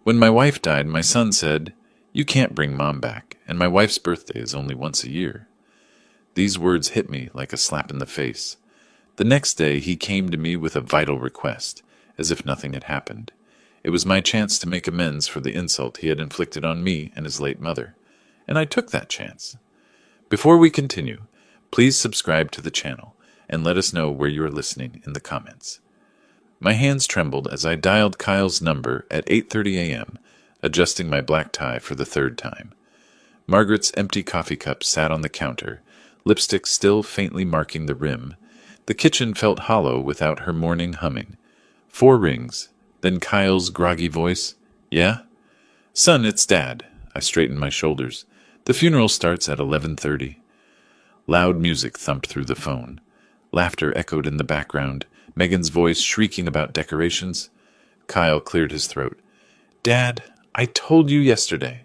When my wife died, my son said, "You can't bring Mom back, and my wife's birthday is only once a year." These words hit me like a slap in the face. The next day, he came to me with a vital request, as if nothing had happened. It was my chance to make amends for the insult he had inflicted on me and his late mother, and I took that chance. Before we continue, please subscribe to the channel and let us know where you are listening in the comments. My hands trembled as I dialed Kyle's number at 8:30 a.m., adjusting my black tie for the third time. Margaret's empty coffee cup sat on the counter, lipstick still faintly marking the rim. The kitchen felt hollow without her morning humming. 4 rings, then Kyle's groggy voice. "Yeah?" "Son, it's Dad." I straightened my shoulders. "The funeral starts at 11:30. Loud music thumped through the phone. Laughter echoed in the background, Megan's voice shrieking about decorations. Kyle cleared his throat. "Dad, I told you yesterday.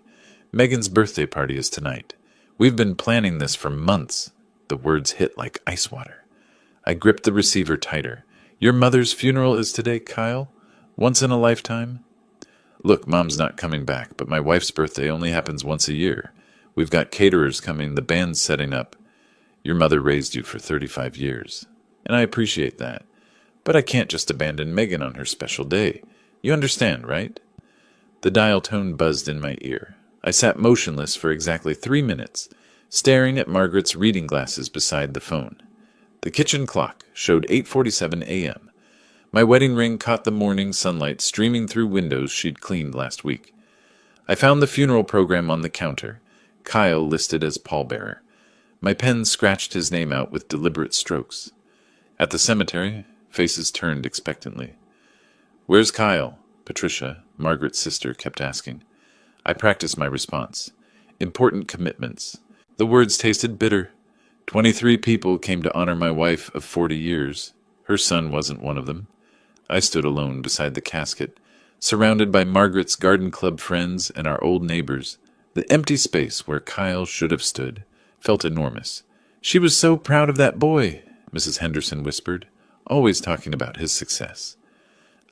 Megan's birthday party is tonight. We've been planning this for months." The words hit like ice water. I gripped the receiver tighter. "Your mother's funeral is today, Kyle? Once in a lifetime?" "Look, Mom's not coming back, but my wife's birthday only happens once a year. We've got caterers coming, the band's setting up. Your mother raised you for 35 years, and I appreciate that. But I can't just abandon Megan on her special day. You understand, right?" The dial tone buzzed in my ear. I sat motionless for exactly 3 minutes, staring at Margaret's reading glasses beside the phone. The kitchen clock showed 8:47 a.m. My wedding ring caught the morning sunlight streaming through windows she'd cleaned last week. I found the funeral program on the counter, Kyle listed as pallbearer. My pen scratched his name out with deliberate strokes. At the cemetery, faces turned expectantly. "Where's Kyle?" Patricia, Margaret's sister, kept asking. I practiced my response. "Important commitments." The words tasted bitter. 23 people came to honor my wife of 40 years. Her son wasn't one of them. I stood alone beside the casket, surrounded by Margaret's garden club friends and our old neighbors. The empty space where Kyle should have stood felt enormous. "She was so proud of that boy," Mrs. Henderson whispered, always talking about his success.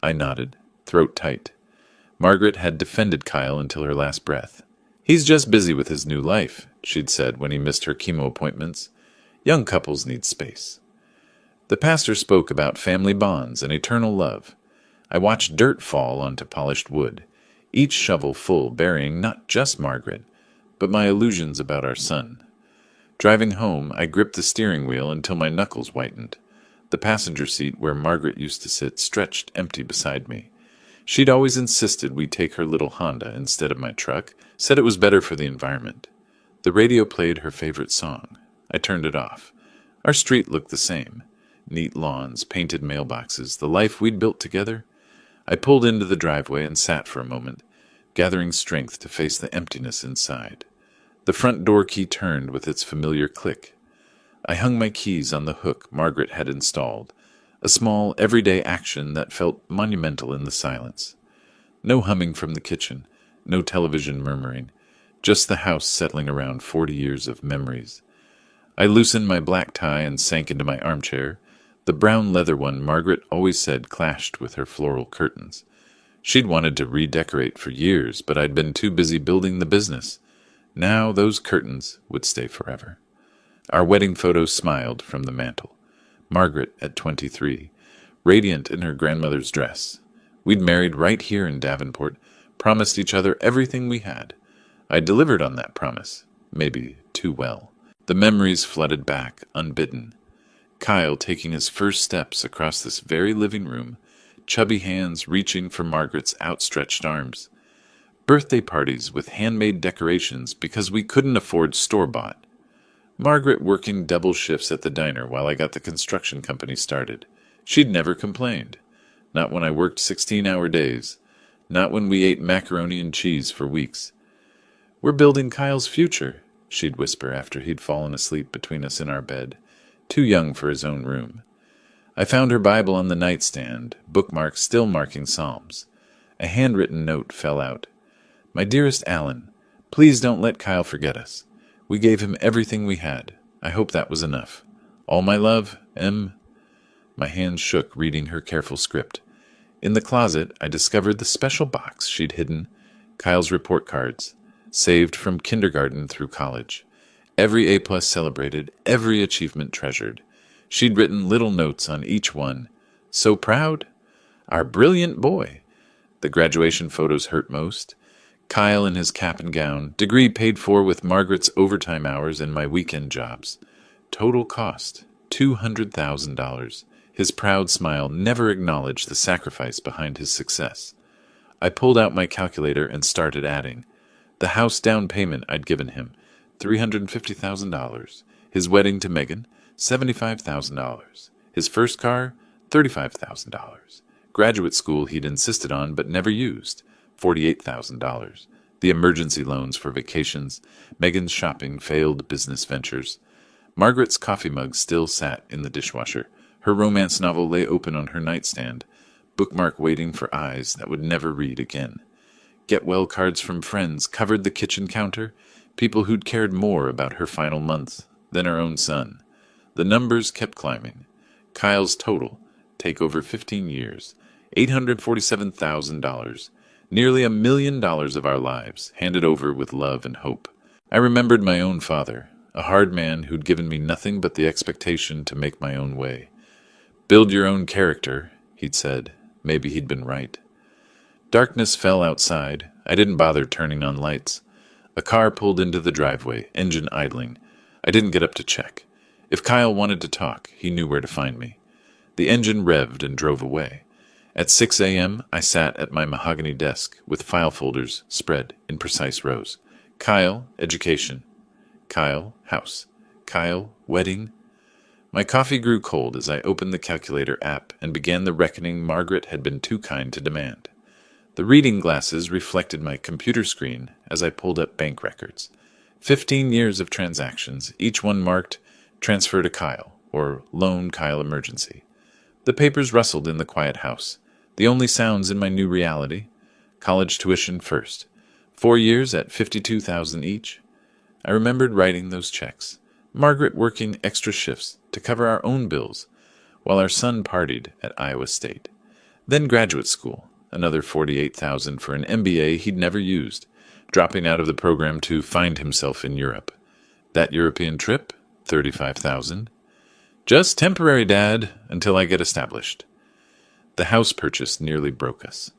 I nodded, throat tight. Margaret had defended Kyle until her last breath. "He's just busy with his new life," she'd said when he missed her chemo appointments. "Young couples need space." The pastor spoke about family bonds and eternal love. I watched dirt fall onto polished wood, each shovel full burying not just Margaret, but my illusions about our son. Driving home, I gripped the steering wheel until my knuckles whitened. The passenger seat where Margaret used to sit stretched empty beside me. She'd always insisted we take her little Honda instead of my truck, said it was better for the environment. The radio played her favorite song. I turned it off. Our street looked the same. Neat lawns, painted mailboxes, the life we'd built together. I pulled into the driveway and sat for a moment, gathering strength to face the emptiness inside. The front door key turned with its familiar click. I hung my keys on the hook Margaret had installed, a small, everyday action that felt monumental in the silence. No humming from the kitchen, no television murmuring, just the house settling around 40 years of memories. I loosened my black tie and sank into my armchair, the brown leather one Margaret always said clashed with her floral curtains. She'd wanted to redecorate for years, but I'd been too busy building the business. Now those curtains would stay forever. Our wedding photo smiled from the mantel. Margaret at 23, radiant in her grandmother's dress. We'd married right here in Davenport, promised each other everything we had. I delivered on that promise, maybe too well. The memories flooded back, unbidden. Kyle taking his first steps across this very living room, chubby hands reaching for Margaret's outstretched arms. Birthday parties with handmade decorations because we couldn't afford store-bought. Margaret working double shifts at the diner while I got the construction company started. She'd never complained. Not when I worked 16-hour days. Not when we ate macaroni and cheese for weeks. "We're building Kyle's future," she'd whisper after he'd fallen asleep between us in our bed, too young for his own room. I found her Bible on the nightstand, bookmarks still marking Psalms. A handwritten note fell out. "My dearest Alan, please don't let Kyle forget us. We gave him everything we had. I hope that was enough. All my love, M." My hands shook reading her careful script. In the closet, I discovered the special box she'd hidden, Kyle's report cards, saved from kindergarten through college. Every A-plus celebrated, every achievement treasured. She'd written little notes on each one. So proud. Our brilliant boy. The graduation photos hurt most. Kyle in his cap and gown, degree paid for with Margaret's overtime hours and my weekend jobs. Total cost, $200,000. His proud smile never acknowledged the sacrifice behind his success. I pulled out my calculator and started adding. The house down payment I'd given him, $350,000. His wedding to Megan, $75,000. His first car, $35,000. Graduate school he'd insisted on but never used, $48,000. The emergency loans for vacations, Megan's shopping, failed business ventures. Margaret's coffee mug still sat in the dishwasher. Her romance novel lay open on her nightstand, bookmark waiting for eyes that would never read again. Get-well cards from friends covered the kitchen counter, people who'd cared more about her final months than her own son. The numbers kept climbing. Kyle's total, take over 15 years, $847,000, nearly $1 million of our lives, handed over with love and hope. I remembered my own father, a hard man who'd given me nothing but the expectation to make my own way. Build your own character, he'd said. Maybe he'd been right. Darkness fell outside. I didn't bother turning on lights. A car pulled into the driveway, engine idling. I didn't get up to check. If Kyle wanted to talk, he knew where to find me. The engine revved and drove away. At 6 a.m., I sat at my mahogany desk with file folders spread in precise rows. Kyle, education. Kyle, house. Kyle, wedding. My coffee grew cold as I opened the calculator app and began the reckoning Margaret had been too kind to demand. The reading glasses reflected my computer screen as I pulled up bank records. 15 years of transactions, each one marked transfer to Kyle or loan Kyle emergency. The papers rustled in the quiet house. The only sounds in my new reality. College tuition first. 4 years at $52,000 each. I remembered writing those checks. Margaret working extra shifts to cover our own bills, while our son partied at Iowa State. Then graduate school, another $48,000 for an MBA he'd never used, dropping out of the program to find himself in Europe. That European trip, $35,000. Just temporary, Dad, until I get established. The house purchase nearly broke us.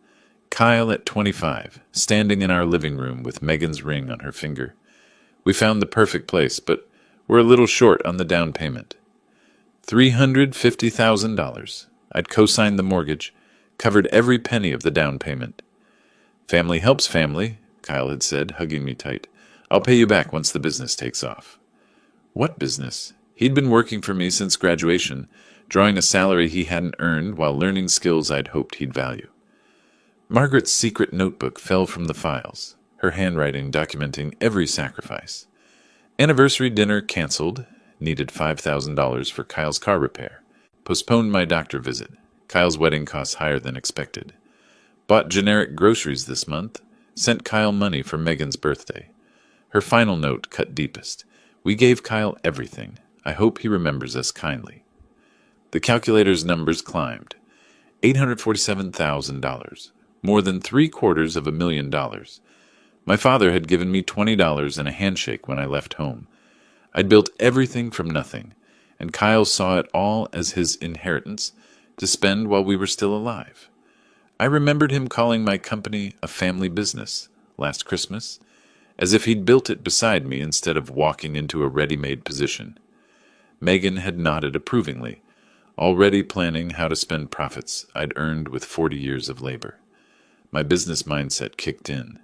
Kyle at 25, standing in our living room with Megan's ring on her finger. We found the perfect place, but we're a little short on the down payment. $350,000. I'd co-signed the mortgage, covered every penny of the down payment. Family helps family, Kyle had said, hugging me tight. I'll pay you back once the business takes off. What business? He'd been working for me since graduation, drawing a salary he hadn't earned while learning skills I'd hoped he'd value. Margaret's secret notebook fell from the files, her handwriting documenting every sacrifice. Anniversary dinner canceled, needed $5,000 for Kyle's car repair. Postponed my doctor visit. Kyle's wedding costs higher than expected. Bought generic groceries this month. Sent Kyle money for Megan's birthday. Her final note cut deepest. We gave Kyle everything. I hope he remembers us kindly. The calculator's numbers climbed. $847,000. More than $750,000. My father had given me $20 and a handshake when I left home. I'd built everything from nothing, and Kyle saw it all as his inheritance to spend while we were still alive. I remembered him calling my company a family business last Christmas, as if he'd built it beside me instead of walking into a ready-made position. Megan had nodded approvingly, already planning how to spend profits I'd earned with 40 years of labor. My business mindset kicked in.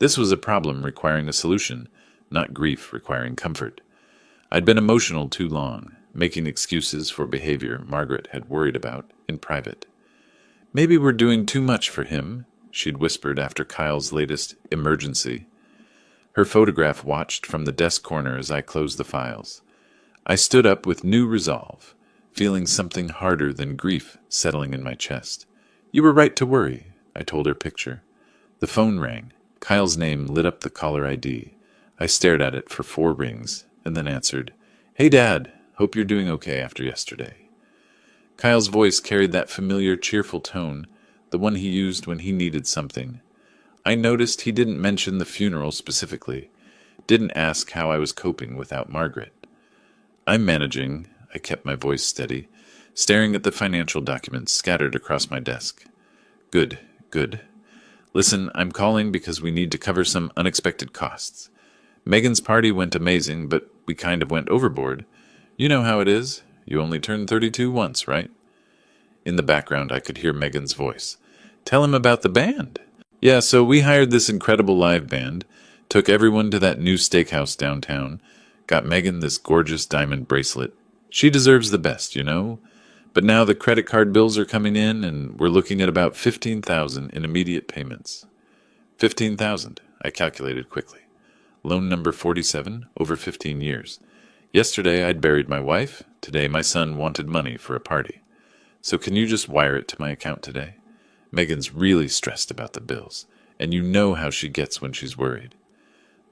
This was a problem requiring a solution, not grief requiring comfort. I'd been emotional too long, making excuses for behavior Margaret had worried about in private. Maybe we're doing too much for him, she'd whispered after Kyle's latest emergency. Her photograph watched from the desk corner as I closed the files. I stood up with new resolve, feeling something harder than grief settling in my chest. You were right to worry, I told her picture. The phone rang. Kyle's name lit up the caller ID. I stared at it for 4 rings, and then answered, Hey, Dad. Hope you're doing okay after yesterday. Kyle's voice carried that familiar, cheerful tone, the one he used when he needed something. I noticed he didn't mention the funeral specifically, didn't ask how I was coping without Margaret. I'm managing, I kept my voice steady, staring at the financial documents scattered across my desk. Good, good. Listen, I'm calling because we need to cover some unexpected costs. Megan's party went amazing, but we kind of went overboard. You know how it is. You only turn 32 once, right? In the background, I could hear Megan's voice. Tell him about the band. Yeah, so we hired this incredible live band, took everyone to that new steakhouse downtown, got Megan this gorgeous diamond bracelet. She deserves the best, you know? But now the credit card bills are coming in, and we're looking at about $15,000 in immediate payments. $15,000, I calculated quickly. Loan number 47, over 15 years. Yesterday I'd buried my wife. Today my son wanted money for a party. So can you just wire it to my account today? Megan's really stressed about the bills, and you know how she gets when she's worried.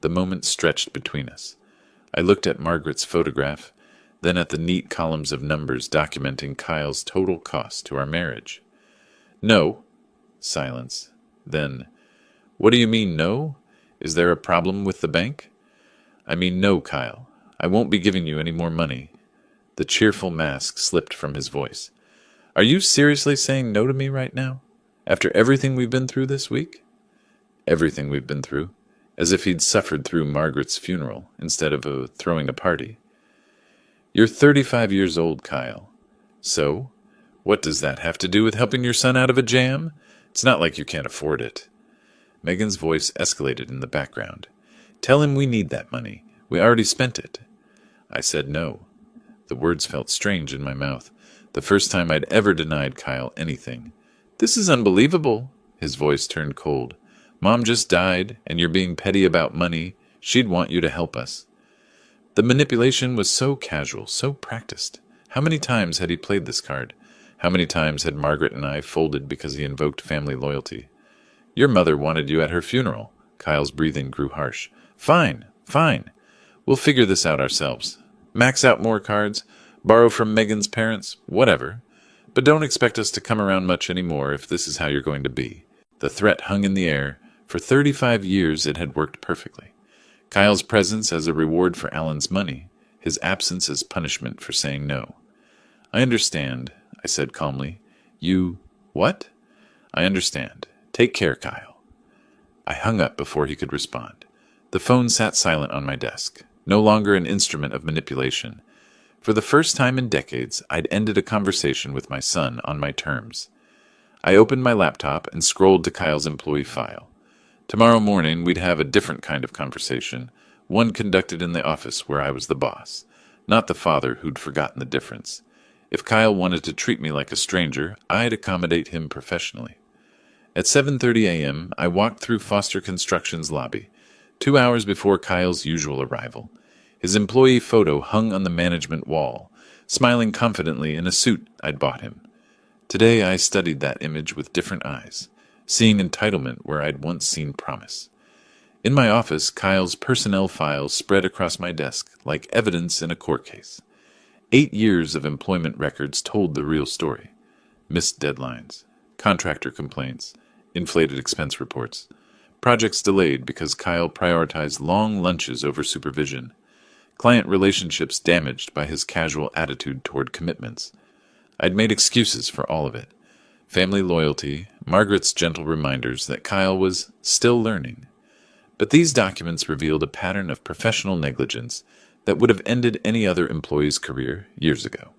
The moment stretched between us. I looked at Margaret's photograph, then at the neat columns of numbers documenting Kyle's total cost to our marriage. No. Silence. Then, what do you mean, no? Is there a problem with the bank? I mean, no, Kyle. I won't be giving you any more money. The cheerful mask slipped from his voice. Are you seriously saying no to me right now? After everything we've been through this week? Everything we've been through. As if he'd suffered through Margaret's funeral instead of throwing a party. You're 35 years old, Kyle. So? What does that have to do with helping your son out of a jam? It's not like you can't afford it. Megan's voice escalated in the background. Tell him we need that money. We already spent it. I said no. The words felt strange in my mouth. The first time I'd ever denied Kyle anything. This is unbelievable. His voice turned cold. Mom just died, and you're being petty about money. She'd want you to help us. The manipulation was so casual, so practiced. How many times had he played this card? How many times had Margaret and I folded because he invoked family loyalty? Your mother wanted you at her funeral. Kyle's breathing grew harsh. Fine, fine. We'll figure this out ourselves. Max out more cards, borrow from Megan's parents, whatever. But don't expect us to come around much anymore if this is how you're going to be. The threat hung in the air. For 35 years it had worked perfectly. Kyle's presence as a reward for Alan's money, his absence as punishment for saying no. I understand, I said calmly. You... what? I understand. Take care, Kyle. I hung up before he could respond. The phone sat silent on my desk, no longer an instrument of manipulation. For the first time in decades, I'd ended a conversation with my son on my terms. I opened my laptop and scrolled to Kyle's employee file. Tomorrow morning, we'd have a different kind of conversation, one conducted in the office where I was the boss, not the father who'd forgotten the difference. If Kyle wanted to treat me like a stranger, I'd accommodate him professionally. At 7:30 a.m., I walked through Foster Construction's lobby, 2 hours before Kyle's usual arrival. His employee photo hung on the management wall, smiling confidently in a suit I'd bought him. Today I studied that image with different eyes, seeing entitlement where I'd once seen promise. In my office, Kyle's personnel files spread across my desk like evidence in a court case. 8 years of employment records told the real story. Missed deadlines, contractor complaints, inflated expense reports, projects delayed because Kyle prioritized long lunches over supervision, client relationships damaged by his casual attitude toward commitments. I'd made excuses for all of it. Family loyalty, Margaret's gentle reminders that Kyle was still learning. But these documents revealed a pattern of professional negligence that would have ended any other employee's career years ago.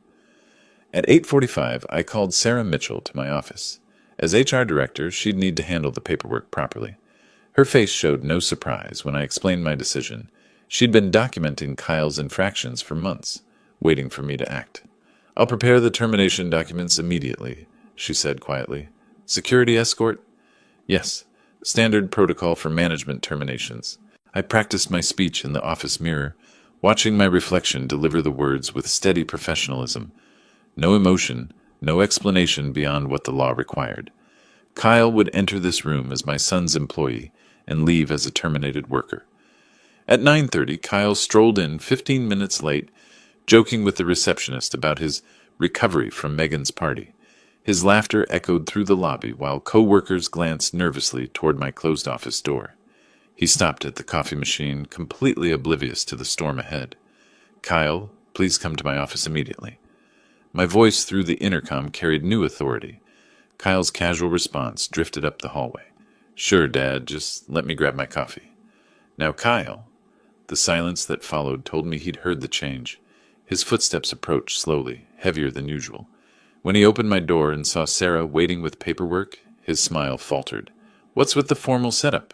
At 8:45, I called Sarah Mitchell to my office. As HR director, she'd need to handle the paperwork properly. Her face showed no surprise when I explained my decision. She'd been documenting Kyle's infractions for months, waiting for me to act. I'll prepare the termination documents immediately, she said quietly. Security escort? Yes, standard protocol for management terminations. I practiced my speech in the office mirror, watching my reflection deliver the words with steady professionalism. No emotion, no explanation beyond what the law required. Kyle would enter this room as my son's employee and leave as a terminated worker. At 9:30, Kyle strolled in 15 minutes late, joking with the receptionist about his recovery from Megan's party. His laughter echoed through the lobby while co-workers glanced nervously toward my closed office door. He stopped at the coffee machine, completely oblivious to the storm ahead. "Kyle, please come to my office immediately." My voice through the intercom carried new authority. Kyle's casual response drifted up the hallway. "Sure, Dad, just let me grab my coffee." "Now, Kyle." The silence that followed told me he'd heard the change. His footsteps approached slowly, heavier than usual. When he opened my door and saw Sarah waiting with paperwork, his smile faltered. "What's with the formal setup?"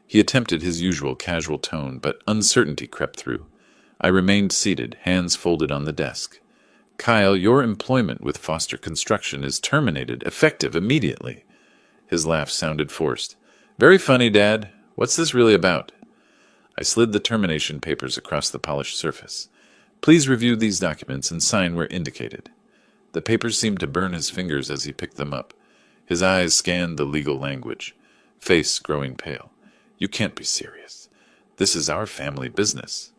He attempted his usual casual tone, but uncertainty crept through. I remained seated, hands folded on the desk. "Kyle, your employment with Foster Construction is terminated, effective immediately." His laugh sounded forced. "Very funny, Dad. What's this really about?" I slid the termination papers across the polished surface. "Please review these documents and sign where indicated." The papers seemed to burn his fingers as he picked them up. His eyes scanned the legal language, face growing pale. "You can't be serious. This is our family business.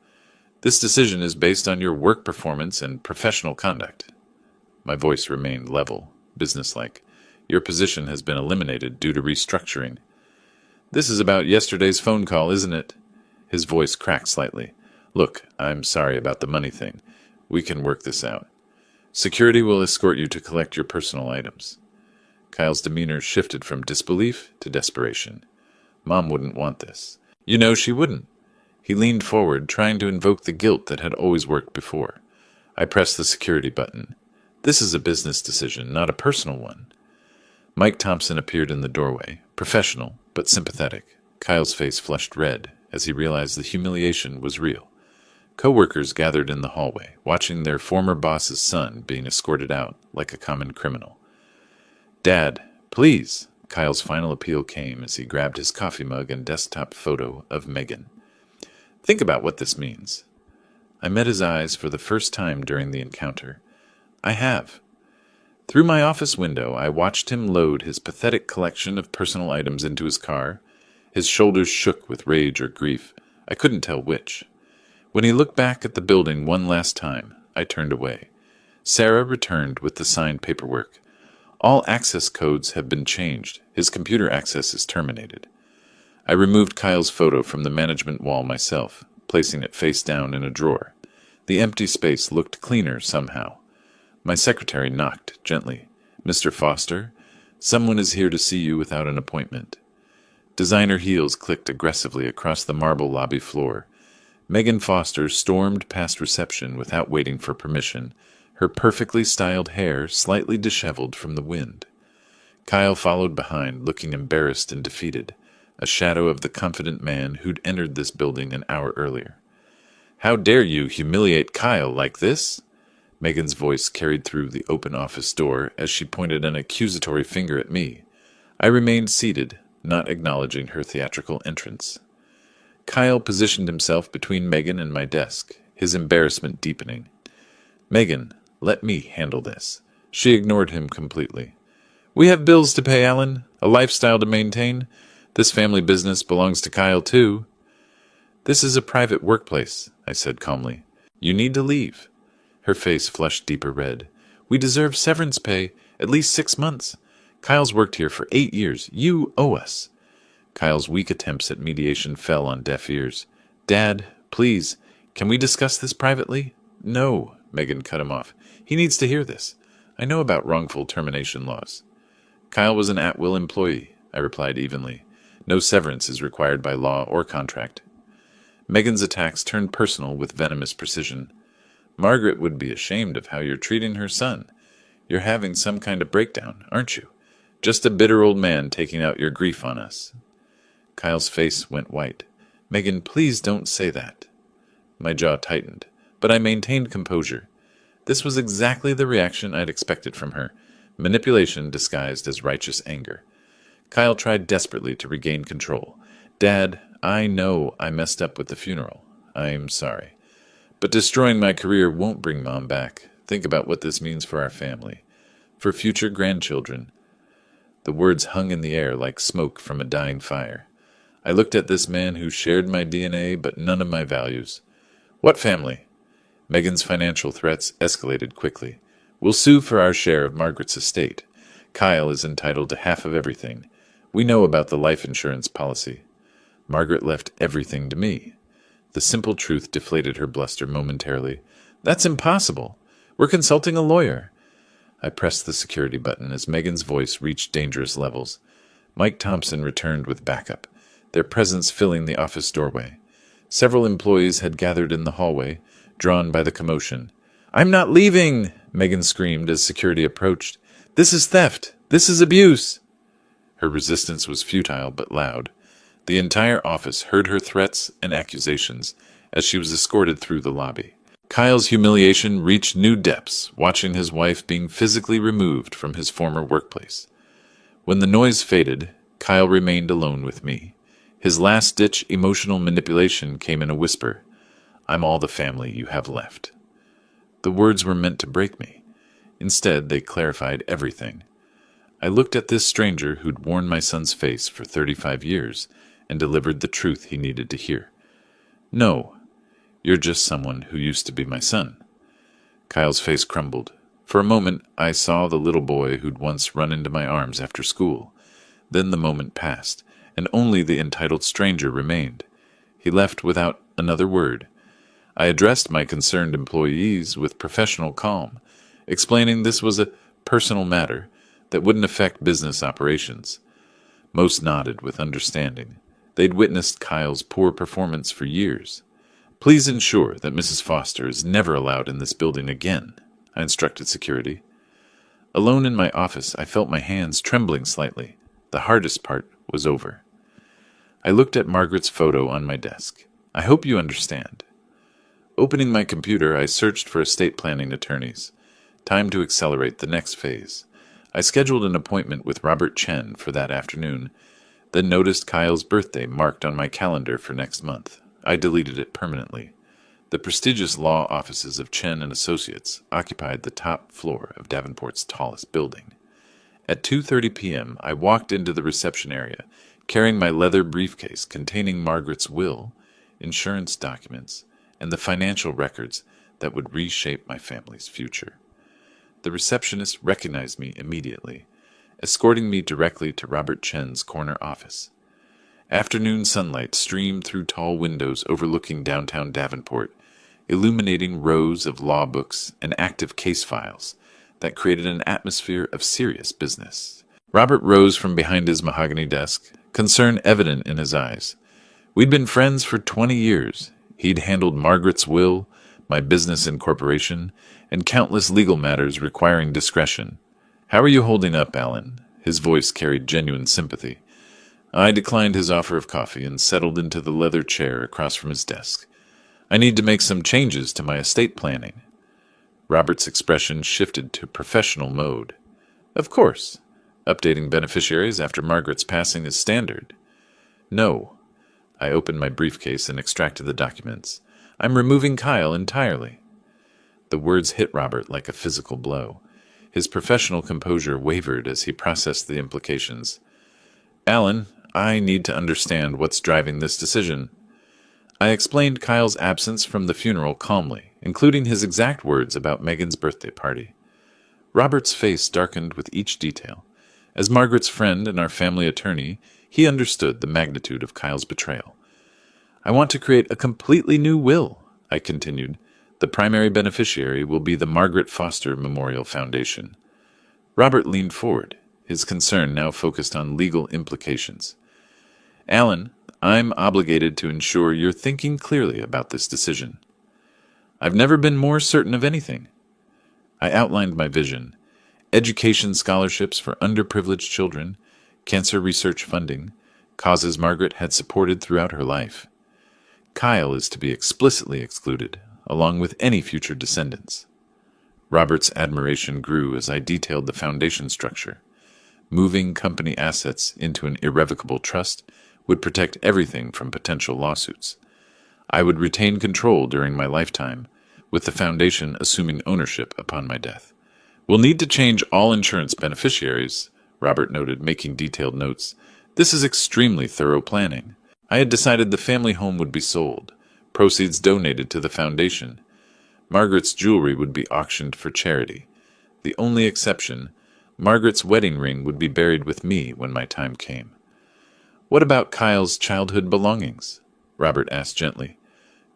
This decision is based on your work performance and professional conduct." My voice remained level, businesslike. "Your position has been eliminated due to restructuring." "This is about yesterday's phone call, isn't it?" His voice cracked slightly. "Look, I'm sorry about the money thing. We can work this out. Security will escort you to collect your personal items." Kyle's demeanor shifted from disbelief to desperation. "Mom wouldn't want this." "You know she wouldn't." He leaned forward, trying to invoke the guilt that had always worked before. I pressed the security button. "This is a business decision, not a personal one." Mike Thompson appeared in the doorway, professional but sympathetic. Kyle's face flushed red as he realized the humiliation was real. Co-workers gathered in the hallway, watching their former boss's son being escorted out like a common criminal. "Dad, please." Kyle's final appeal came as he grabbed his coffee mug and desktop photo of Megan. "Think about what this means." I met his eyes for the first time during the encounter. "I have." Through my office window, I watched him load his pathetic collection of personal items into his car. His shoulders shook with rage or grief. I couldn't tell which. When he looked back at the building one last time, I turned away. Sarah returned with the signed paperwork. "All access codes have been changed. His computer access is terminated." I removed Kyle's photo from the management wall myself, placing it face down in a drawer. The empty space looked cleaner somehow. My secretary knocked gently. "Mr. Foster, someone is here to see you without an appointment." Designer heels clicked aggressively across the marble lobby floor. Megan Foster stormed past reception without waiting for permission, her perfectly styled hair slightly disheveled from the wind. Kyle followed behind, looking embarrassed and defeated, a shadow of the confident man who'd entered this building an hour earlier. "How dare you humiliate Kyle like this?" Megan's voice carried through the open office door as she pointed an accusatory finger at me. I remained seated, not acknowledging her theatrical entrance. Kyle positioned himself between Megan and my desk, his embarrassment deepening. "Megan, let me handle this." She ignored him completely. "We have bills to pay, Alan, a lifestyle to maintain. This family business belongs to Kyle, too." "This is a private workplace," I said calmly. "You need to leave." Her face flushed deeper red. "We deserve severance pay, at least 6 months. Kyle's worked here for 8 years. You owe us." Kyle's weak attempts at mediation fell on deaf ears. "Dad, please, can we discuss this privately?" "No," Megan cut him off. "He needs to hear this. I know about wrongful termination laws." "Kyle was an at-will employee," I replied evenly. "No severance is required by law or contract." Megan's attacks turned personal with venomous precision. "Margaret would be ashamed of how you're treating her son. You're having some kind of breakdown, aren't you? Just a bitter old man taking out your grief on us." Kyle's face went white. "Megan, please don't say that." My jaw tightened, but I maintained composure. This was exactly the reaction I'd expected from her, manipulation disguised as righteous anger. Kyle tried desperately to regain control. "Dad, I know I messed up with the funeral. I'm sorry. But destroying my career won't bring Mom back. Think about what this means for our family, for future grandchildren." The words hung in the air like smoke from a dying fire. I looked at this man who shared my DNA but none of my values. "What family?" Megan's financial threats escalated quickly. "We'll sue for our share of Margaret's estate. Kyle is entitled to half of everything. We know about the life insurance policy. Margaret left everything to me. The simple truth deflated her bluster momentarily. That's impossible. We're consulting a lawyer. I pressed the security button as Megan's voice reached dangerous levels. Mike Thompson returned with backup, their presence filling the office doorway. Several employees had gathered in the hallway, drawn by the commotion. "I'm not leaving!" Megan screamed as security approached. "This is theft! This is abuse!" Her resistance was futile but loud. The entire office heard her threats and accusations as she was escorted through the lobby. Kyle's humiliation reached new depths, watching his wife being physically removed from his former workplace. When the noise faded, Kyle remained alone with me. His last-ditch emotional manipulation came in a whisper. "I'm all the family you have left." The words were meant to break me. Instead, they clarified everything. I looked at this stranger who'd worn my son's face for 35 years and delivered the truth he needed to hear. "No, you're just someone who used to be my son." Kyle's face crumbled. For a moment, I saw the little boy who'd once run into my arms after school. Then the moment passed, and only the entitled stranger remained. He left without another word. I addressed my concerned employees with professional calm, explaining this was a personal matter that wouldn't affect business operations. Most nodded with understanding. They'd witnessed Kyle's poor performance for years. "Please ensure that Mrs. Foster is never allowed in this building again," I instructed security. Alone in my office, I felt my hands trembling slightly. The hardest part was over. I looked at Margaret's photo on my desk. "I hope you understand." Opening my computer, I searched for estate planning attorneys. Time to accelerate the next phase. I scheduled an appointment with Robert Chen for that afternoon, then noticed Kyle's birthday marked on my calendar for next month. I deleted it permanently. The prestigious law offices of Chen and Associates occupied the top floor of Davenport's tallest building. At 2:30 p.m., I walked into the reception area, carrying my leather briefcase containing Margaret's will, insurance documents, and the financial records that would reshape my family's future. The receptionist recognized me immediately, escorting me directly to Robert Chen's corner office. Afternoon sunlight streamed through tall windows overlooking downtown Davenport, illuminating rows of law books and active case files that created an atmosphere of serious business. Robert rose from behind his mahogany desk, concern evident in his eyes. We'd been friends for 20 years. He'd handled Margaret's will, my business incorporation, and countless legal matters requiring discretion. "How are you holding up, Alan?" His voice carried genuine sympathy. I declined his offer of coffee and settled into the leather chair across from his desk. "I need to make some changes to my estate planning." Robert's expression shifted to professional mode. "Of course. Updating beneficiaries after Margaret's passing is standard." "No." I opened my briefcase and extracted the documents. "I'm removing Kyle entirely." The words hit Robert like a physical blow. His professional composure wavered as he processed the implications. "Alan, I need to understand what's driving this decision." I explained Kyle's absence from the funeral calmly, including his exact words about Megan's birthday party. Robert's face darkened with each detail. As Margaret's friend and our family attorney, he understood the magnitude of Kyle's betrayal. "I want to create a completely new will," I continued. "The primary beneficiary will be the Margaret Foster Memorial Foundation." Robert leaned forward, his concern now focused on legal implications. "Alan, I'm obligated to ensure you're thinking clearly about this decision." "I've never been more certain of anything." I outlined my vision: education scholarships for underprivileged children, cancer research funding, causes Margaret had supported throughout her life. Kyle is to be explicitly excluded, along with any future descendants. Robert's admiration grew as I detailed the foundation structure. Moving company assets into an irrevocable trust would protect everything from potential lawsuits. I would retain control during my lifetime, with the foundation assuming ownership upon my death. "We'll need to change all insurance beneficiaries," Robert noted, making detailed notes. "This is extremely thorough planning." I had decided the family home would be sold, proceeds donated to the foundation. Margaret's jewelry would be auctioned for charity. The only exception, Margaret's wedding ring would be buried with me when my time came. What about Kyle's childhood belongings? Robert asked gently.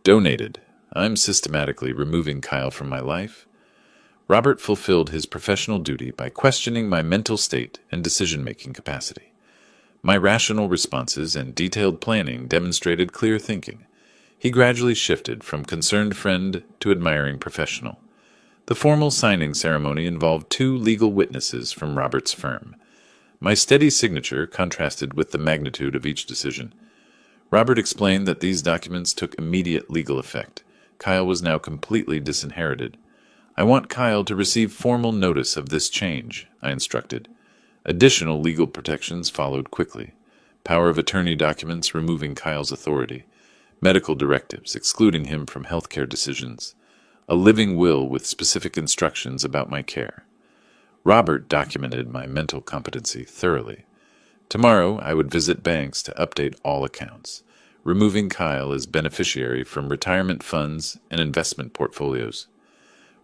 Donated. I'm systematically removing Kyle from my life. Robert fulfilled his professional duty by questioning my mental state and decision-making capacity. My rational responses and detailed planning demonstrated clear thinking. He gradually shifted from concerned friend to admiring professional. The formal signing ceremony involved 2 legal witnesses from Robert's firm. My steady signature contrasted with the magnitude of each decision. Robert explained that these documents took immediate legal effect. Kyle was now completely disinherited. I want Kyle to receive formal notice of this change, I instructed. Additional legal protections followed quickly. Power of attorney documents removing Kyle's authority. Medical directives excluding him from healthcare decisions. A living will with specific instructions about my care. Robert documented my mental competency thoroughly. Tomorrow I would visit banks to update all accounts, removing Kyle as beneficiary from retirement funds and investment portfolios.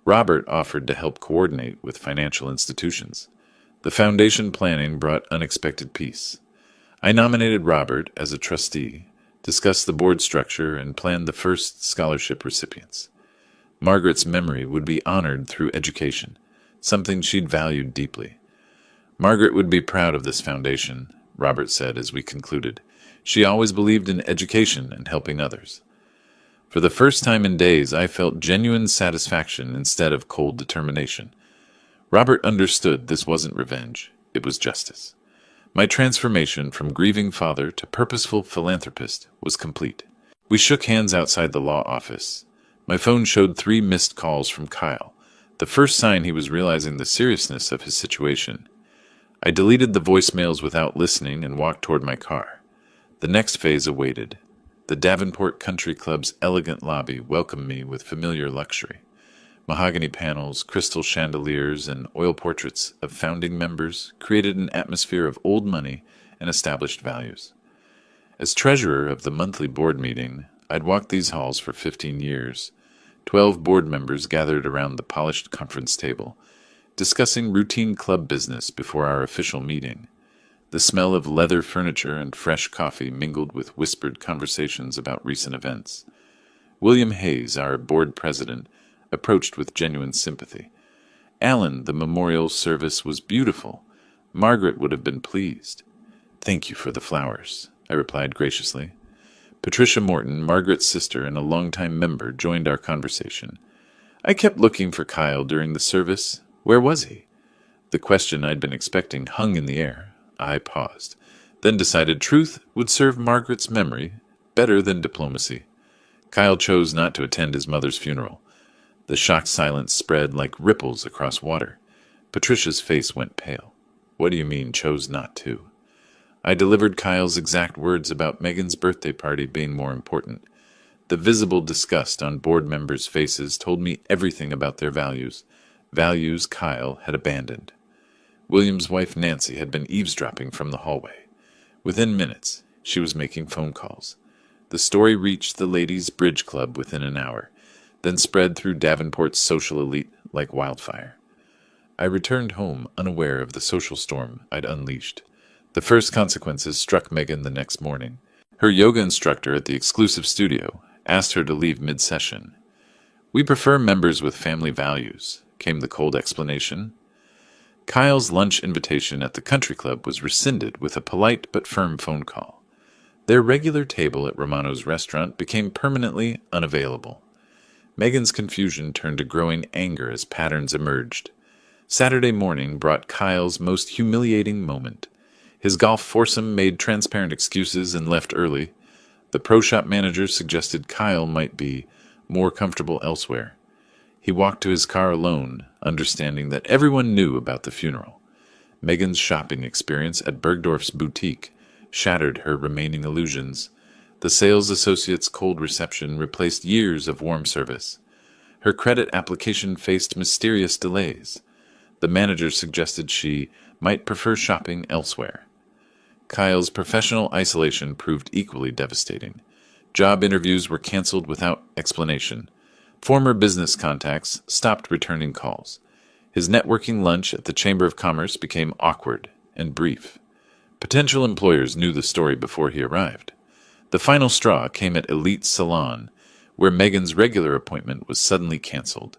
Robert offered to help coordinate with financial institutions. The foundation planning brought unexpected peace. I nominated Robert as a trustee, discussed the board structure, and planned the first scholarship recipients. Margaret's memory would be honored through education, something she'd valued deeply. Margaret would be proud of this foundation, Robert said as we concluded. She always believed in education and helping others. For the first time in days, I felt genuine satisfaction instead of cold determination. Robert understood this wasn't revenge, it was justice. My transformation from grieving father to purposeful philanthropist was complete. We shook hands outside the law office. My phone showed 3 missed calls from Kyle, the first sign he was realizing the seriousness of his situation. I deleted the voicemails without listening and walked toward my car. The next phase awaited. The Davenport Country Club's elegant lobby welcomed me with familiar luxury. Mahogany panels, crystal chandeliers, and oil portraits of founding members created an atmosphere of old money and established values. As treasurer of the monthly board meeting, I'd walked these halls for 15 years. 12 board members gathered around the polished conference table, discussing routine club business before our official meeting. The smell of leather furniture and fresh coffee mingled with whispered conversations about recent events. William Hayes, our board president, approached with genuine sympathy. Alan, the memorial service was beautiful. Margaret would have been pleased. Thank you for the flowers, I replied graciously. Patricia Morton, Margaret's sister and a longtime member, joined our conversation. I kept looking for Kyle during the service. Where was he? The question I'd been expecting hung in the air. I paused, then decided truth would serve Margaret's memory better than diplomacy. Kyle chose not to attend his mother's funeral. The shocked silence spread like ripples across water. Patricia's face went pale. What do you mean, chose not to? I delivered Kyle's exact words about Megan's birthday party being more important. The visible disgust on board members' faces told me everything about their values, values Kyle had abandoned. William's wife Nancy had been eavesdropping from the hallway. Within minutes, she was making phone calls. The story reached the ladies' bridge club within an hour, then spread through Davenport's social elite like wildfire. I returned home unaware of the social storm I'd unleashed. The first consequences struck Megan the next morning. Her yoga instructor at the exclusive studio asked her to leave mid-session. We prefer members with family values, came the cold explanation. Kyle's lunch invitation at the country club was rescinded with a polite but firm phone call. Their regular table at Romano's restaurant became permanently unavailable. Megan's confusion turned to growing anger as patterns emerged. Saturday morning brought Kyle's most humiliating moment. His golf foursome made transparent excuses and left early. The pro shop manager suggested Kyle might be more comfortable elsewhere. He walked to his car alone, understanding that everyone knew about the funeral. Megan's shopping experience at Bergdorf's boutique shattered her remaining illusions. The sales associate's cold reception replaced years of warm service. Her credit application faced mysterious delays. The manager suggested she might prefer shopping elsewhere. Kyle's professional isolation proved equally devastating. Job interviews were canceled without explanation. Former business contacts stopped returning calls. His networking lunch at the Chamber of Commerce became awkward and brief. Potential employers knew the story before he arrived. The final straw came at Elite Salon, where Megan's regular appointment was suddenly canceled.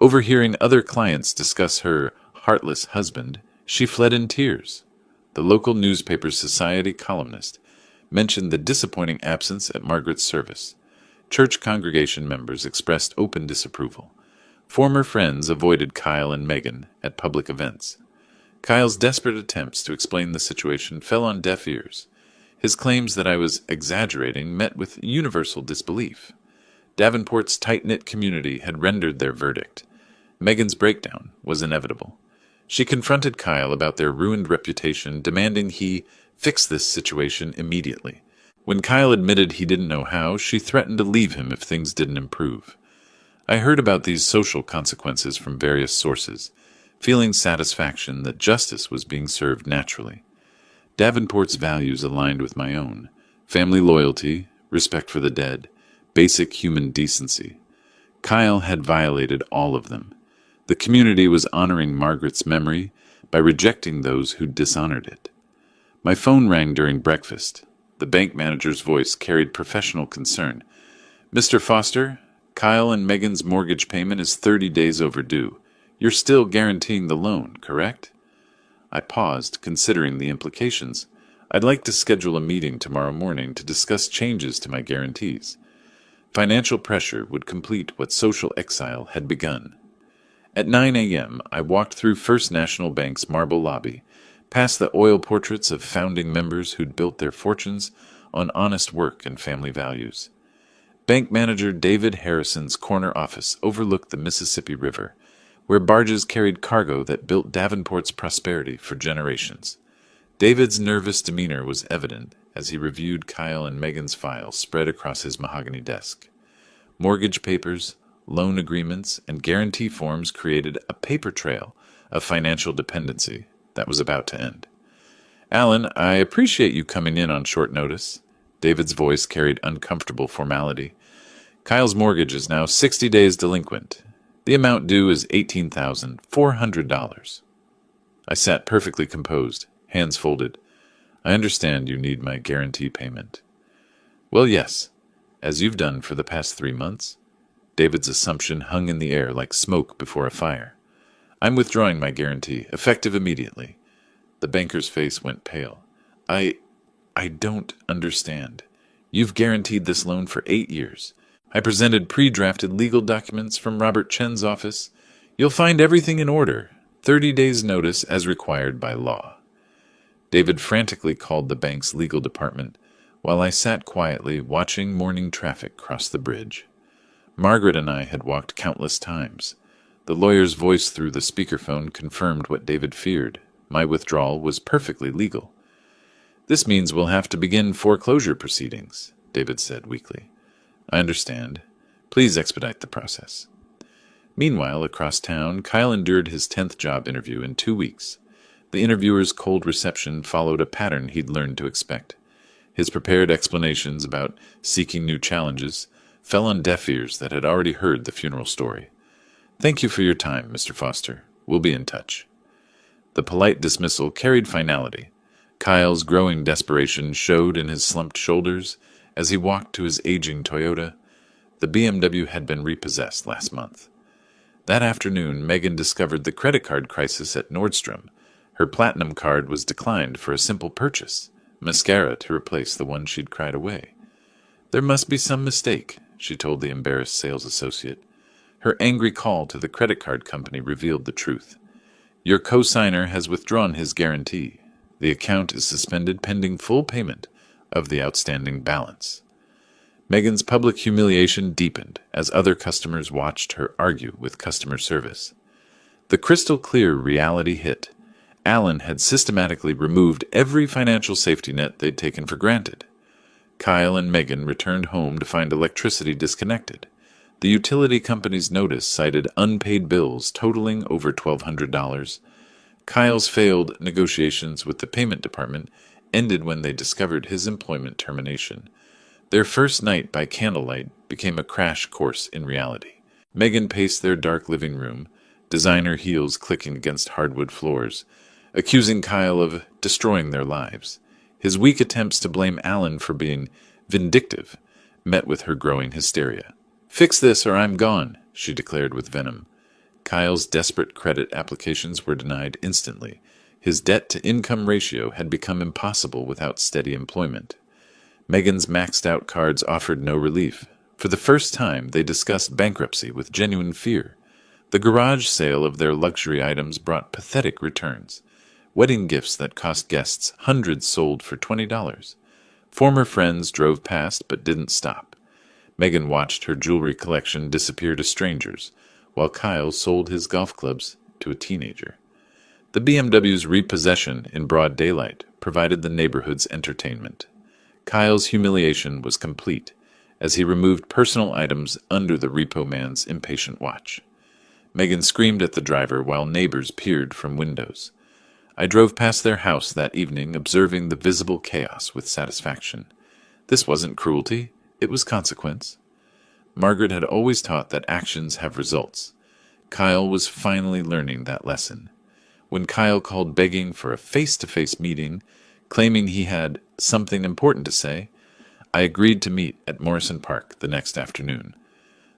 Overhearing other clients discuss her heartless husband, she fled in tears. The local newspaper Society columnist mentioned the disappointing absence at Margaret's service. Church congregation members expressed open disapproval. Former friends avoided Kyle and Megan at public events. Kyle's desperate attempts to explain the situation fell on deaf ears. His claims that I was exaggerating met with universal disbelief. Davenport's tight-knit community had rendered their verdict. Megan's breakdown was inevitable. She confronted Kyle about their ruined reputation, demanding he fix this situation immediately. When Kyle admitted he didn't know how, she threatened to leave him if things didn't improve. I heard about these social consequences from various sources, feeling satisfaction that justice was being served naturally. Davenport's values aligned with my own: family loyalty, respect for the dead, basic human decency. Kyle had violated all of them. The community was honoring Margaret's memory by rejecting those who dishonored it. My phone rang during breakfast. The bank manager's voice carried professional concern. "Mr. Foster, Kyle and Megan's mortgage payment is 30 days overdue. You're still guaranteeing the loan, correct?" I paused, considering the implications. I'd like to schedule a meeting tomorrow morning to discuss changes to my guarantees. Financial pressure would complete what social exile had begun. At 9 a.m., I walked through First National Bank's marble lobby, past the oil portraits of founding members who'd built their fortunes on honest work and family values. Bank manager David Harrison's corner office overlooked the Mississippi River, where barges carried cargo that built Davenport's prosperity for generations. David's nervous demeanor was evident as he reviewed Kyle and Megan's files spread across his mahogany desk. Mortgage papers, loan agreements, and guarantee forms created a paper trail of financial dependency that was about to end. "Alan, I appreciate you coming in on short notice." David's voice carried uncomfortable formality. "Kyle's mortgage is now 60 days delinquent. The amount due is $18,400. I sat perfectly composed, hands folded. "I understand you need my guarantee payment." "Well, yes, as you've done for the past 3 months." David's assumption hung in the air like smoke before a fire. "I'm withdrawing my guarantee, effective immediately." The banker's face went pale. I don't understand. You've guaranteed this loan for 8 years. I presented pre-drafted legal documents from Robert Chen's office. You'll find everything in order. 30 days' notice as required by law." David frantically called the bank's legal department, while I sat quietly watching morning traffic cross the bridge. Margaret and I had walked countless times. The lawyer's voice through the speakerphone confirmed what David feared. My withdrawal was perfectly legal. "This means we'll have to begin foreclosure proceedings," David said weakly. "I understand. Please expedite the process." Meanwhile, across town, Kyle endured his 10th job interview in 2 weeks. The interviewer's cold reception followed a pattern he'd learned to expect. His prepared explanations about seeking new challenges fell on deaf ears that had already heard the funeral story. "Thank you for your time, Mr. Foster. We'll be in touch." The polite dismissal carried finality. Kyle's growing desperation showed in his slumped shoulders as he walked to his aging Toyota. The BMW had been repossessed last month. That afternoon, Megan discovered the credit card crisis at Nordstrom. Her platinum card was declined for a simple purchase: mascara to replace the one she'd cried away. "There must be some mistake," she told the embarrassed sales associate. Her angry call to the credit card company revealed the truth. "Your co-signer has withdrawn his guarantee. The account is suspended pending full payment of the outstanding balance." Megan's public humiliation deepened as other customers watched her argue with customer service. The crystal-clear reality hit. Alan had systematically removed every financial safety net they'd taken for granted. Kyle and Megan returned home to find electricity disconnected. The utility company's notice cited unpaid bills totaling over $1,200. Kyle's failed negotiations with the payment department ended when they discovered his employment termination. Their first night by candlelight became a crash course in reality. Megan paced their dark living room, designer heels clicking against hardwood floors, accusing Kyle of destroying their lives. His weak attempts to blame Alan for being vindictive met with her growing hysteria. "Fix this or I'm gone," she declared with venom. Kyle's desperate credit applications were denied instantly. His debt-to-income ratio had become impossible without steady employment. Megan's maxed-out cards offered no relief. For the first time, they discussed bankruptcy with genuine fear. The garage sale of their luxury items brought pathetic returns. Wedding gifts that cost guests hundreds sold for $20. Former friends drove past but didn't stop. Megan watched her jewelry collection disappear to strangers, while Kyle sold his golf clubs to a teenager. The BMW's repossession in broad daylight provided the neighborhood's entertainment. Kyle's humiliation was complete as he removed personal items under the repo man's impatient watch. Megan screamed at the driver while neighbors peered from windows. I drove past their house that evening, observing the visible chaos with satisfaction. This wasn't cruelty, it was consequence. Margaret had always taught that actions have results. Kyle was finally learning that lesson. When Kyle called begging for a face-to-face meeting, claiming he had something important to say, I agreed to meet at Morrison Park the next afternoon.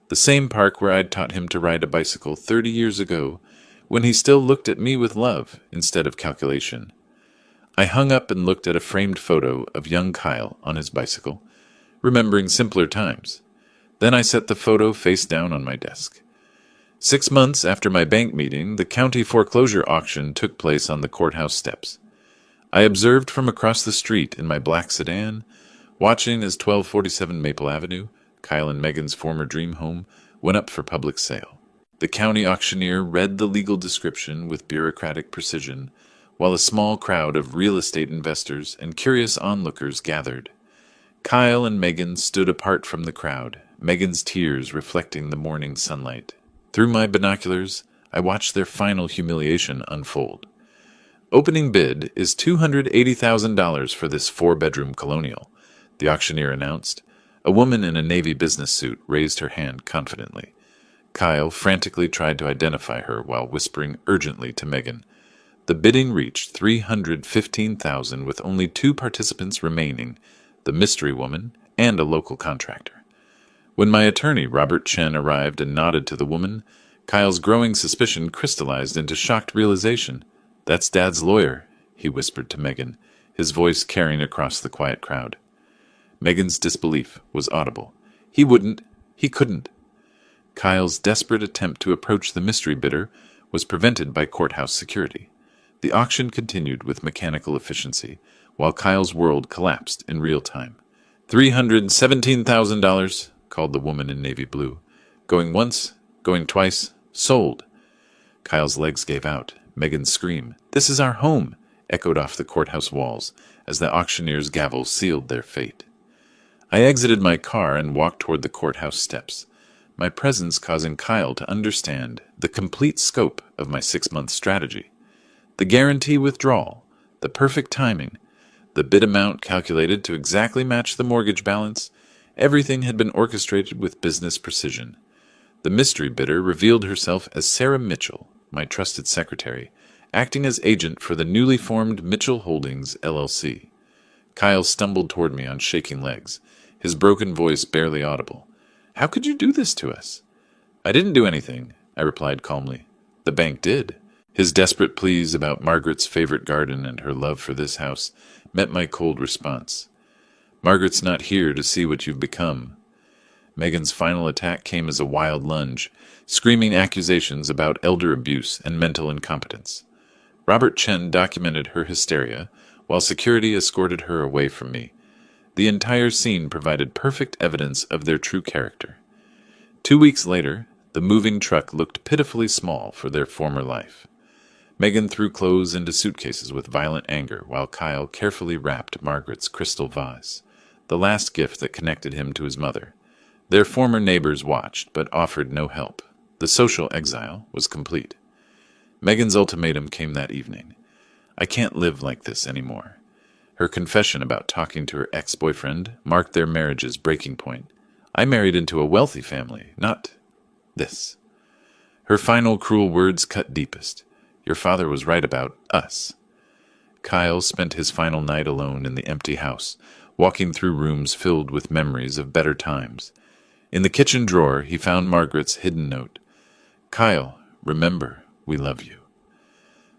The same park where I'd taught him to ride a bicycle 30 years ago, when he still looked at me with love instead of calculation. I hung up and looked at a framed photo of young Kyle on his bicycle, remembering simpler times. Then I set the photo face down on my desk. 6 months after my bank meeting, the county foreclosure auction took place on the courthouse steps. I observed from across the street in my black sedan, watching as 1247 Maple Avenue, Kyle and Megan's former dream home, went up for public sale. The county auctioneer read the legal description with bureaucratic precision, while a small crowd of real estate investors and curious onlookers gathered. Kyle and Megan stood apart from the crowd, Megan's tears reflecting the morning sunlight. Through my binoculars, I watched their final humiliation unfold. Opening bid is $280,000 for this 4-bedroom colonial, the auctioneer announced. A woman in a Navy business suit raised her hand confidently. Kyle frantically tried to identify her while whispering urgently to Megan. The bidding reached $315,000 with only 2 participants remaining, the mystery woman and a local contractor. When my attorney, Robert Chen, arrived and nodded to the woman, Kyle's growing suspicion crystallized into shocked realization. "That's Dad's lawyer," he whispered to Megan, his voice carrying across the quiet crowd. Megan's disbelief was audible. He couldn't. Kyle's desperate attempt to approach the mystery bidder was prevented by courthouse security. The auction continued with mechanical efficiency, while Kyle's world collapsed in real time. $317,000, called the woman in navy blue. Going once, going twice, sold. Kyle's legs gave out. Megan's scream, "This is our home," echoed off the courthouse walls as the auctioneer's gavel sealed their fate. I exited my car and walked toward the courthouse steps, my presence causing Kyle to understand the complete scope of my 6-month strategy. The guarantee withdrawal, the perfect timing, the bid amount calculated to exactly match the mortgage balance, everything had been orchestrated with business precision. The mystery bidder revealed herself as Sarah Mitchell, my trusted secretary, acting as agent for the newly formed Mitchell Holdings, LLC. Kyle stumbled toward me on shaking legs, his broken voice barely audible. "How could you do this to us?" "I didn't do anything," I replied calmly. "The bank did." His desperate pleas about Margaret's favorite garden and her love for this house met my cold response. "Margaret's not here to see what you've become." Megan's final attack came as a wild lunge, screaming accusations about elder abuse and mental incompetence. Robert Chen documented her hysteria, while security escorted her away from me. The entire scene provided perfect evidence of their true character. 2 weeks later, the moving truck looked pitifully small for their former life. Megan threw clothes into suitcases with violent anger, while Kyle carefully wrapped Margaret's crystal vase, the last gift that connected him to his mother. Their former neighbors watched, but offered no help. The social exile was complete. Megan's ultimatum came that evening. "I can't live like this anymore." Her confession about talking to her ex-boyfriend marked their marriage's breaking point. "I married into a wealthy family, not this." Her final cruel words cut deepest. Your father was right about us. Kyle spent his final night alone in the empty house, walking through rooms filled with memories of better times. In the kitchen drawer, he found Margaret's hidden note. Kyle, remember, we love you.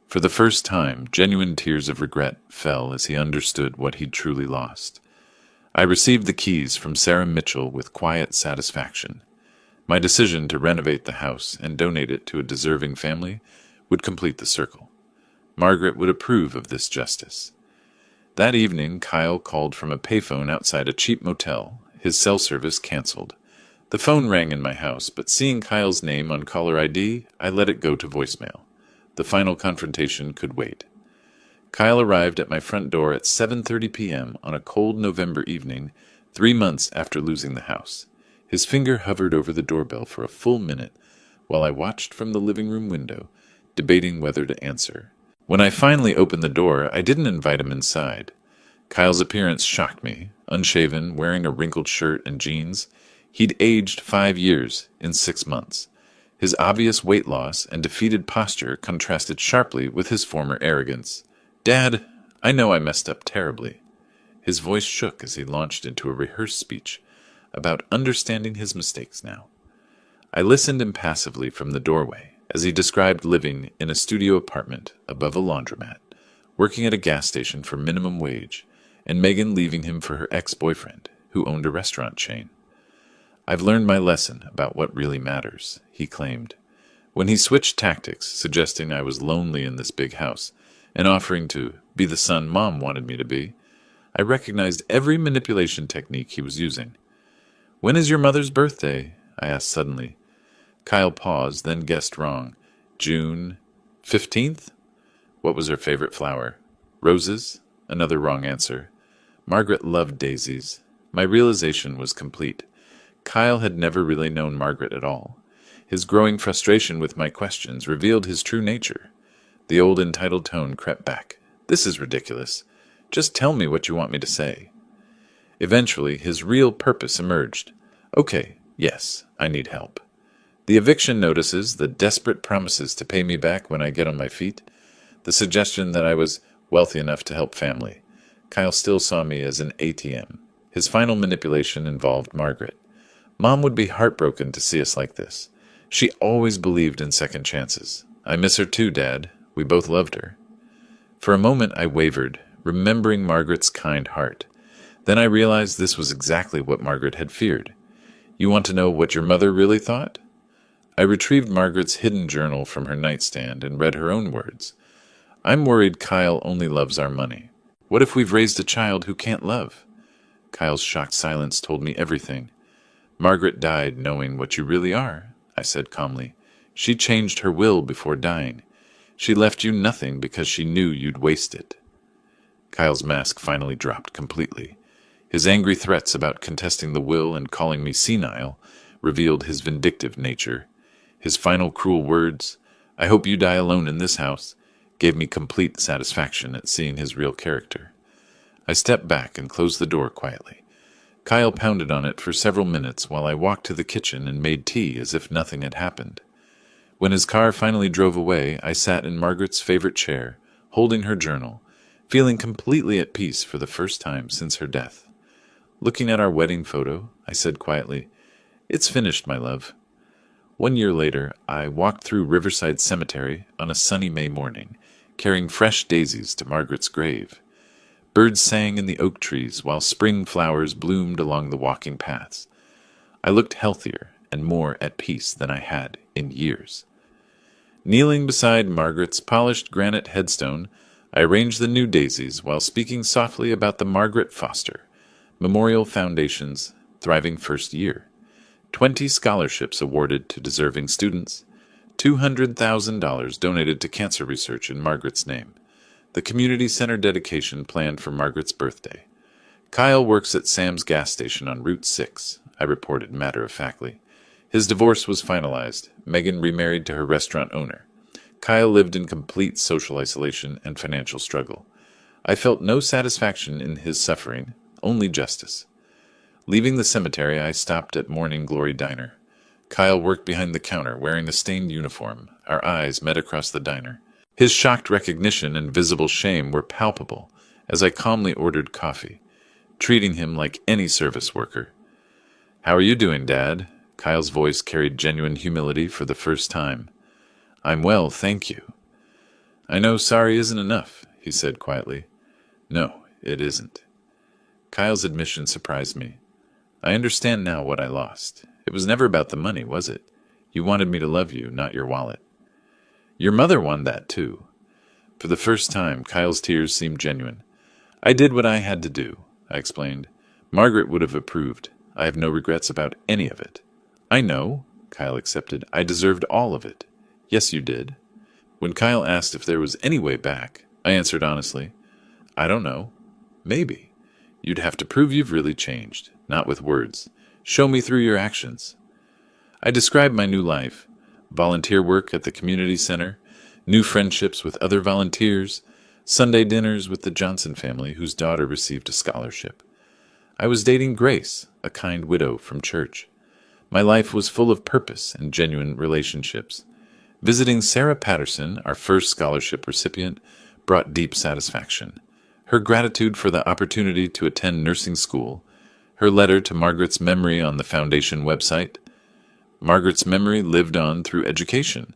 For the first time, genuine tears of regret fell as he understood what he'd truly lost. I received the keys from Sarah Mitchell with quiet satisfaction. My decision to renovate the house and donate it to a deserving family would complete the circle. Margaret would approve of this justice. That evening, Kyle called from a payphone outside a cheap motel, his cell service canceled. The phone rang in my house, but seeing Kyle's name on caller ID, I let it go to voicemail. The final confrontation could wait. Kyle arrived at my front door at 7:30 p.m. on a cold November evening, 3 months after losing the house. His finger hovered over the doorbell for a full minute while I watched from the living room window, debating whether to answer. When I finally opened the door, I didn't invite him inside. Kyle's appearance shocked me. Unshaven, wearing a wrinkled shirt and jeans, he'd aged 5 years in 6 months. His obvious weight loss and defeated posture contrasted sharply with his former arrogance. Dad, I know I messed up terribly. His voice shook as he launched into a rehearsed speech about understanding his mistakes now. I listened impassively from the doorway as he described living in a studio apartment above a laundromat, working at a gas station for minimum wage, and Megan leaving him for her ex-boyfriend, who owned a restaurant chain. I've learned my lesson about what really matters, he claimed. When he switched tactics, suggesting I was lonely in this big house, and offering to be the son Mom wanted me to be, I recognized every manipulation technique he was using. When is your mother's birthday? I asked suddenly. Kyle paused, then guessed wrong. June 15th? What was her favorite flower? Roses? Another wrong answer. Margaret loved daisies. My realization was complete. Kyle had never really known Margaret at all. His growing frustration with my questions revealed his true nature. The old entitled tone crept back. This is ridiculous. Just tell me what you want me to say. Eventually, his real purpose emerged. Okay, yes, I need help. The eviction notices, the desperate promises to pay me back when I get on my feet, the suggestion that I was wealthy enough to help family. Kyle still saw me as an ATM. His final manipulation involved Margaret. Mom would be heartbroken to see us like this. She always believed in second chances. I miss her too, Dad. We both loved her. For a moment I wavered, remembering Margaret's kind heart. Then I realized this was exactly what Margaret had feared. You want to know what your mother really thought? I retrieved Margaret's hidden journal from her nightstand and read her own words. I'm worried Kyle only loves our money. What if we've raised a child who can't love? Kyle's shocked silence told me everything. Margaret died knowing what you really are, I said calmly. She changed her will before dying. She left you nothing because she knew you'd waste it. Kyle's mask finally dropped completely. His angry threats about contesting the will and calling me senile revealed his vindictive nature. His final cruel words, I hope you die alone in this house, gave me complete satisfaction at seeing his real character. I stepped back and closed the door quietly. Kyle pounded on it for several minutes while I walked to the kitchen and made tea as if nothing had happened. When his car finally drove away, I sat in Margaret's favorite chair, holding her journal, feeling completely at peace for the first time since her death. Looking at our wedding photo, I said quietly, It's finished, my love. 1 year later, I walked through Riverside Cemetery on a sunny May morning, carrying fresh daisies to Margaret's grave. Birds sang in the oak trees while spring flowers bloomed along the walking paths. I looked healthier and more at peace than I had in years. Kneeling beside Margaret's polished granite headstone, I arranged the new daisies while speaking softly about the Margaret Foster Memorial Foundation's thriving first year. 20 scholarships awarded to deserving students, $200,000 donated to cancer research in Margaret's name, the community center dedication planned for Margaret's birthday. Kyle works at Sam's gas station on Route 6, I reported matter-of-factly. His divorce was finalized. Megan remarried to her restaurant owner. Kyle lived in complete social isolation and financial struggle. I felt no satisfaction in his suffering, only justice. Leaving the cemetery, I stopped at Morning Glory Diner. Kyle worked behind the counter, wearing a stained uniform. Our eyes met across the diner. His shocked recognition and visible shame were palpable as I calmly ordered coffee, treating him like any service worker. "How are you doing, Dad?" Kyle's voice carried genuine humility for the first time. "I'm well, thank you." "I know sorry isn't enough," he said quietly. "No, it isn't." Kyle's admission surprised me. "I understand now what I lost. It was never about the money, was it? You wanted me to love you, not your wallet." "Your mother won that, too." For the first time, Kyle's tears seemed genuine. "I did what I had to do," I explained. "Margaret would have approved. I have no regrets about any of it." "I know," Kyle accepted. "I deserved all of it." "Yes, you did." When Kyle asked if there was any way back, I answered honestly, "I don't know. Maybe. You'd have to prove you've really changed, not with words. Show me through your actions." I described my new life: volunteer work at the community center, new friendships with other volunteers, Sunday dinners with the Johnson family whose daughter received a scholarship. I was dating Grace, a kind widow from church. My life was full of purpose and genuine relationships. Visiting Sarah Patterson, our first scholarship recipient, brought deep satisfaction. Her gratitude for the opportunity to attend nursing school, her letter to Margaret's memory on the foundation website. Margaret's memory lived on through education.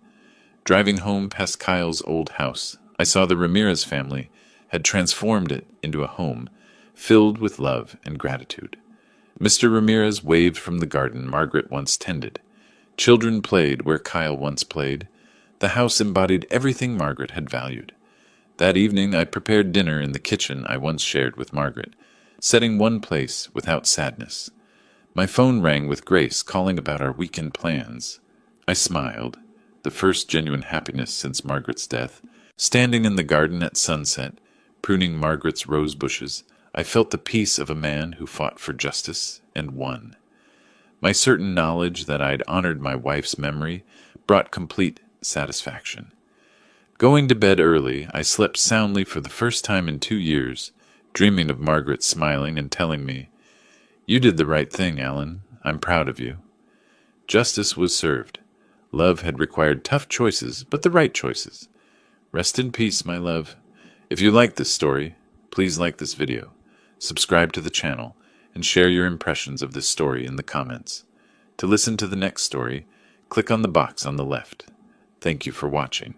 Driving home past Kyle's old house, I saw the Ramirez family had transformed it into a home filled with love and gratitude. Mr. Ramirez waved from the garden Margaret once tended. Children played where Kyle once played. The house embodied everything Margaret had valued. That evening I prepared dinner in the kitchen I once shared with Margaret, setting one place without sadness. My phone rang with Grace calling about our weekend plans. I smiled, the first genuine happiness since Margaret's death. Standing in the garden at sunset, pruning Margaret's rose bushes, I felt the peace of a man who fought for justice and won. My certain knowledge that I'd honored my wife's memory brought complete satisfaction. Going to bed early, I slept soundly for the first time in 2 years, dreaming of Margaret smiling and telling me, "You did the right thing, Alan. I'm proud of you." Justice was served. Love had required tough choices, but the right choices. Rest in peace, my love. If you like this story, please like this video, subscribe to the channel, and share your impressions of this story in the comments. To listen to the next story, click on the box on the left. Thank you for watching.